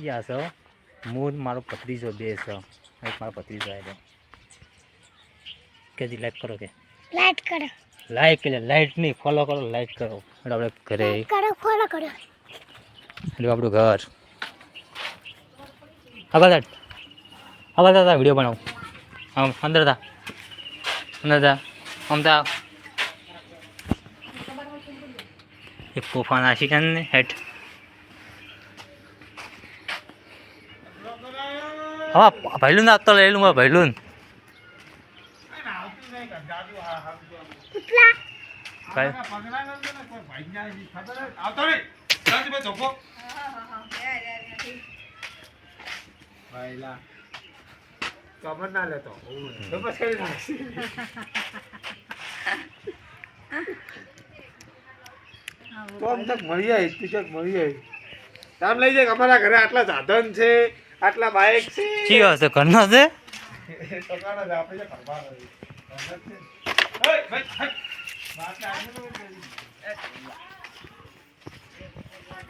ગયા છો હું મારો ભત્રીજો બે છો એક મારો ભત્રીજો આવ્યો કે લાઈક કરો કે લાઈટ કરો લાઈક એટલે લાઈટ નહીં ફોલો કરો લાઈક કરો એટલે આપણે ઘરે કરો ફોલો કરો એટલે આપણું ઘર આગળ તા વિડીયો બનાવું આમ અંદર તા આમ તા એક પોફા નાસી છે ને હેઠ હા ભાઈલું ના આપતો લેલું મારે ભાઈલું ખબર ના લેતો મળી જાય ટિકટ મળી જાય આમ લઈ જાય અમારા ઘરે આટલા સાધન છે આટલા બાઇક છે કી હશે ઘરનો છે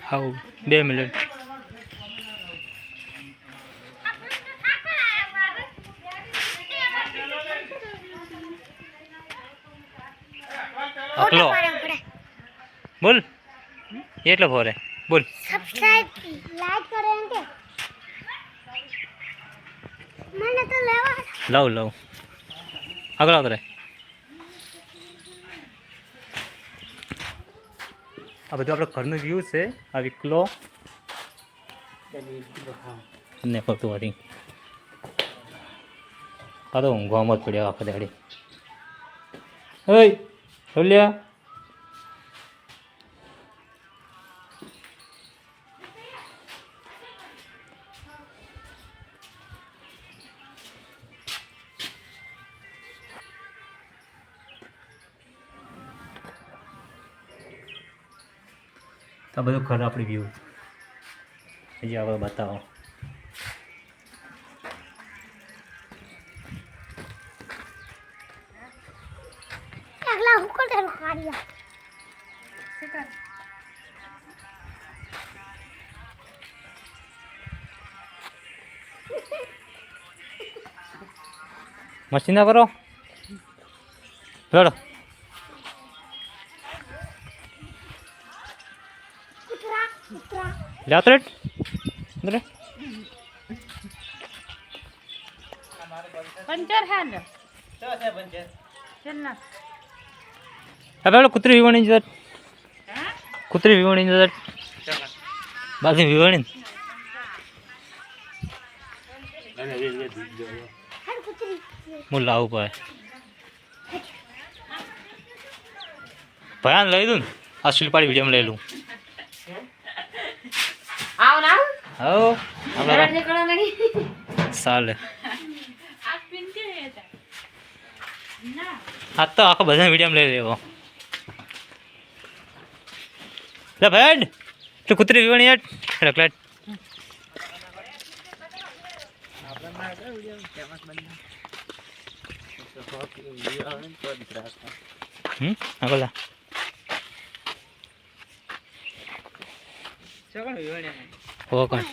હા 2 મિનિટ અકલો બોલ એટલો ફોરે બોલ સબસ્ક્રાઇબ લાઈક કરો એમ કે મને તો લેવા લવ આગળ આ બધું આપણે ઘરનું વ્યૂ છે આ વિકલો ને ફરતું હતી આ તો ઊંઘવામાં જ પડ્યા આખા દાડી ઓય બોલ્યા તો બધું ઘર આપણી વ્યૂ હજી આગળ બતાવો આગલા હું કોણ તારું ખાડિયા મસ્તી ના કરો લડો જાત્રેટ અંદર પંચર હે ને ચલના હવે કૂતરી વિવાણી જત કૂતરી વિવાણી જત બાકી વિવાણી હું લાવું પડે ભયાન લઈ દઉં આ શિલ્પાડી વિડીયોમાં લઈ લઉં આવ ના આવો ઘરે નીકળો નહીં ચાલે આ પિન કે હતા ના આ તો આખો બધા વિડીયોમાં લઈ લેવો લે ભાઈ તો કૂતરી વિવાણી યાર રકલેટ આગળ હો કોણ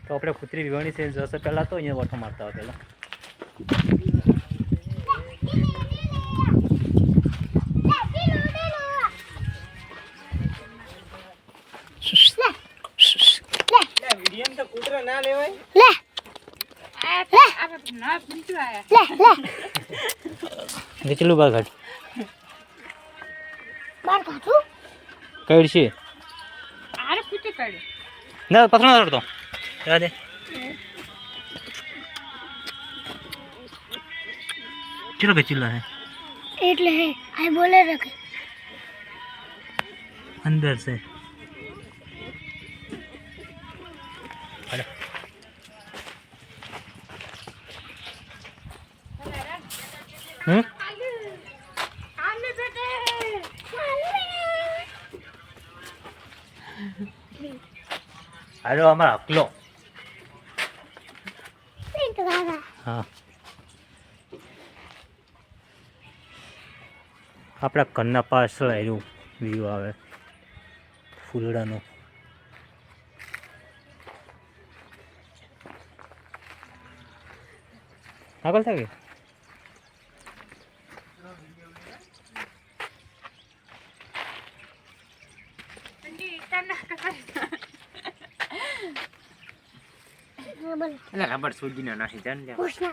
તો આપણે કૂતરી વિવાણી છે જશે પહેલાં તો અહીંયા વઠો મારતા હોય પહેલાં લે આ ના પિંટુ આયા કેટલું બાર ઘાટ બાર કાઢું કઈ છે આરે પૂછે કાઢે ના પકડો ના રડતો દે ચલો કે ચિલ્લા હે એટલે હે આ બોલે રખે अंदर से हेलो आले बेटे हेलो हमारा अकलो हाँ આપણા ઘરના પાછળ આવ્યું વ્યૂ આવે ફૂલડાનો. આગળ થાય પિંકી તને હા, બોલો એટલે રબર સૂજીને નાખી દે ને પૂછના